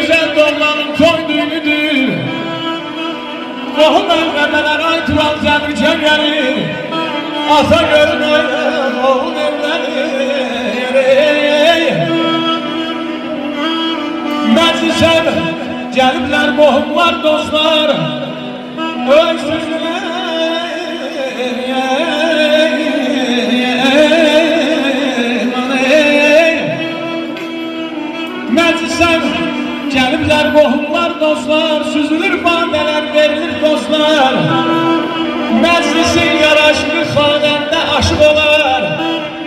güzel doğmanın toy düğünüdür. Oğul evlenmeler aytıran zəmircə gəlir. Ata görün oynar, oğul evlenir. Məclisə gəliblər qohumlar, dostlar. Öksüzlər Məclisə gəliblər qohumlar, dostlar. Süzülür badələr, verilir dostlar. Məclisin yaraşıqlı xanəndə aşıq olar.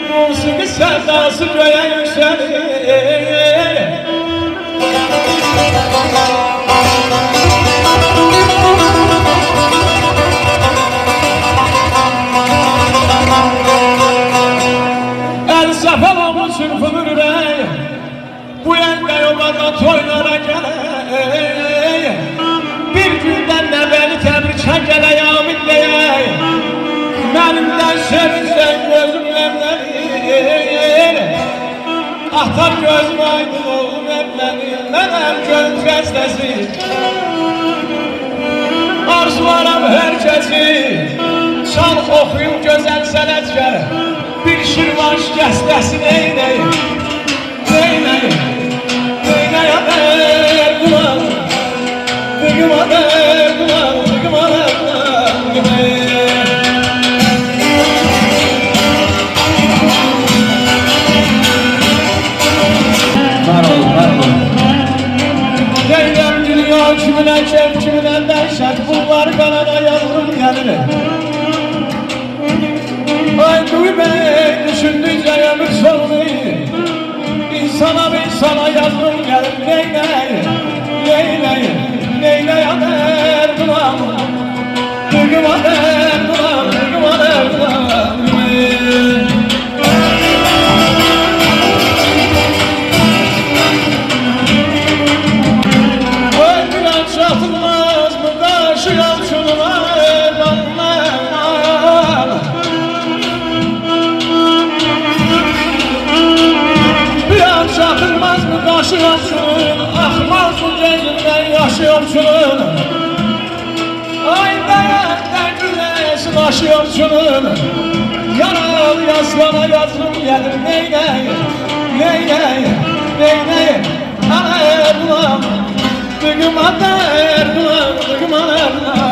Musiqi sədası göyə yüksəlir. Əl-Səfəl olmuş sürfünür ürək. Bu yəndə yolada toylara gələk. Bir gündən nəvəli təbrikə gələk, amin deyək. Mənimdən sevinsən gözüm evlənir. Atam gözüm aydın, oğlum evlənir. Mənəm gönül xəstəsi, arzularım hər kəsi. Çal oxuyum gözəl sənətkar, bir şirvan şikəstəsi neynəyim, neynəyim, neynəyəm Erdoğan, dıgıma da Erdoğan, dıgıma da Erdoğan. Var olun. Deyləm dünya kiminə keyf, kiminə dəhşət, bunlar qanada yazılım gəlir. Ay duy bey, düşündükcə ömür solur. İnsana bir sana yazdım gəlir. Neynəyim, neynəyim, neynəyəm Erdoğan, dıgıma da Erdoğan, dıgıma da Erdoğan. Ay bir an çatılmaz mı qarşıyam şununa Erdoğan. Çatılmaz mı qaşıyam şunun, axmaz mı gözümdən yaşıyam şunun. Ay dəyəndə güləsin aşıyam şunun. Yaralı yaslana yazdım gəlir. Neynəyim, neynəyim, neynəyim ana Erdoğan, dıgıma da Erdoğan, dıgıma Erdoğan.